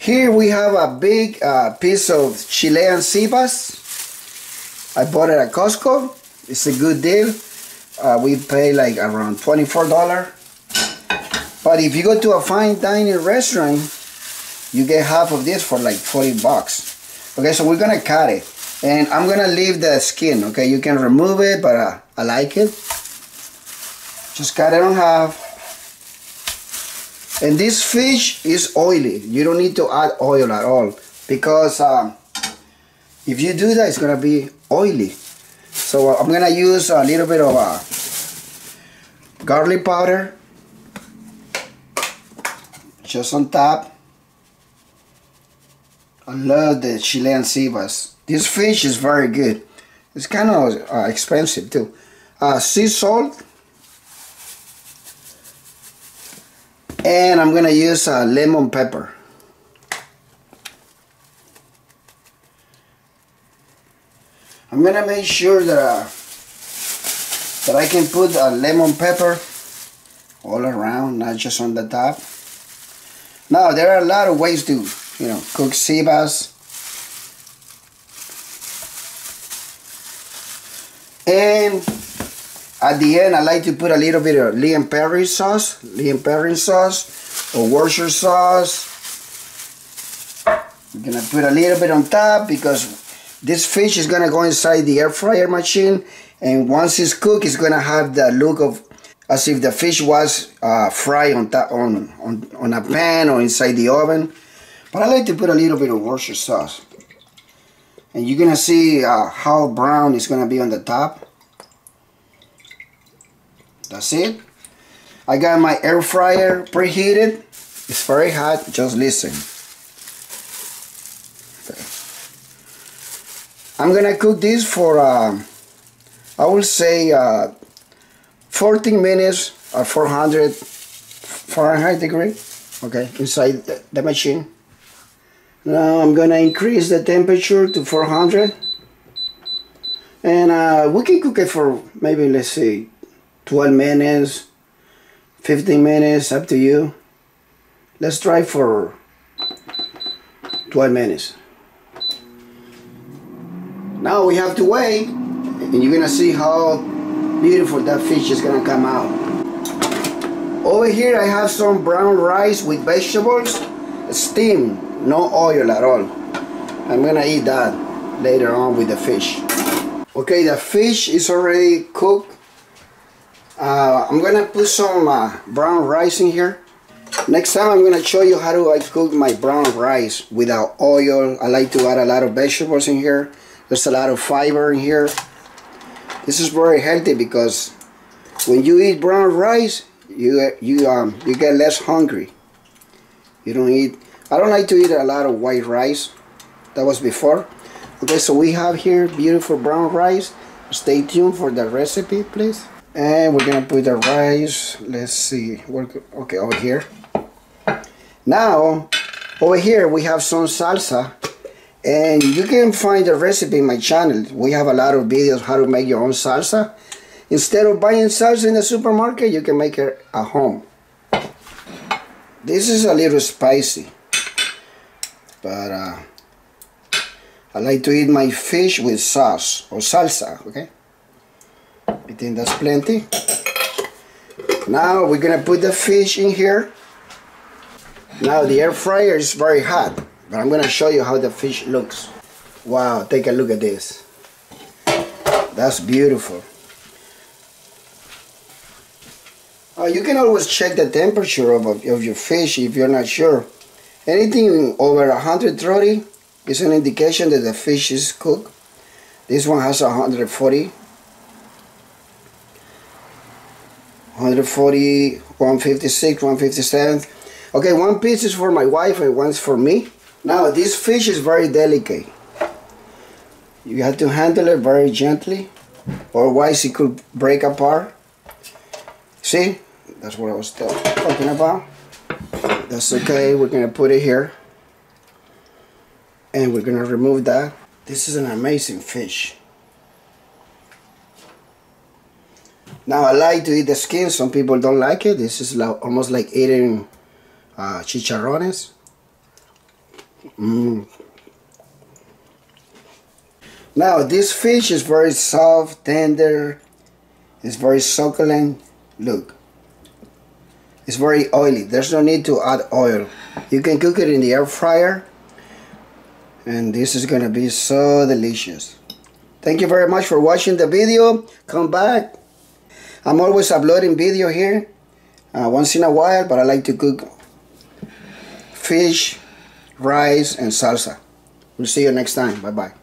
Here we have a big piece of Chilean Sea Bass. I bought it at Costco. It's a good deal. We pay like around $24. But if you go to a fine dining restaurant, you get half of this for like 40 bucks. Okay, so we're gonna cut it. And I'm gonna leave the skin, okay? You can remove it, but I like it. Just cut it in half. And this fish is oily. You don't need to add oil at all, because if you do that, it's gonna be oily. So I'm gonna use a little bit of garlic powder, just on top. I love the Chilean Sea Bass. This fish is very good. It's kind of expensive too. Sea salt. And I'm gonna use lemon pepper. I'm gonna make sure that that I can put lemon pepper all around, not just on the top. Now there are a lot of ways to, you know, cook sea bass. And at the end, I like to put a little bit of Chilean Perry sauce, or Worcestershire sauce. I'm gonna put a little bit on top because this fish is gonna go inside the air fryer machine, and once it's cooked, it's gonna have the look of as if the fish was fried on a pan or inside the oven. But I like to put a little bit of Worcestershire sauce, and you're gonna see how brown it's gonna be on the top. That's it. I got my air fryer preheated. It's very hot. Just listen. Okay. I'm gonna cook this for I will say 14 minutes at 400 Fahrenheit degree. Okay, inside the machine. Now I'm gonna increase the temperature to 400, and we can cook it for maybe, let's say, 12 minutes, 15 minutes, up to you. Let's try for 12 minutes. Now we have to wait, and you're gonna see how beautiful that fish is gonna come out. Over here I have some brown rice with vegetables, steamed, no oil at all. I'm gonna eat that later on with the fish. Okay, the fish is already cooked. I'm gonna put some brown rice in here. Next time I'm gonna show you how do I cook my brown rice without oil. I like to add a lot of vegetables in here. There's a lot of fiber in here. This is very healthy because when you eat brown rice, you get less hungry. You don't eat. I don't like to eat a lot of white rice. That was before. Okay, so we have here beautiful brown rice. Stay tuned for the recipe, please. And we're gonna put the rice. Let's see. Okay, over here. Now, over here we have some salsa, and you can find the recipe in my channel. We have a lot of videos how to make your own salsa. Instead of buying salsa in the supermarket, you can make it at home. This is a little spicy, but I like to eat my fish with sauce or salsa, okay? I think that's plenty. Now we're gonna put the fish in here. Now the air fryer is very hot, but I'm gonna show you how the fish looks. Wow, take a look at this. That's beautiful. You can always check the temperature of your fish if you're not sure. Anything over 130 is an indication that the fish is cooked. This one has 140. 140, 156, 157. Okay, one piece is for my wife and one's for me. Now this fish is very delicate. You have to handle it very gently, otherwise it could break apart. See, that's what I was talking about. That's okay. We're gonna put it here, and we're gonna remove that. This is an amazing fish. Now I like to eat the skin. Some people don't like it. This is almost like eating chicharrones. Now this fish is very soft, tender. It's very succulent. Look, it's very oily. There's no need to add oil. You can cook it in the air fryer, and this is gonna be so delicious. Thank you very much for watching the video. Come back. I'm always uploading video here once in a while, but I like to cook fish, rice, and salsa. We'll see you next time. Bye bye.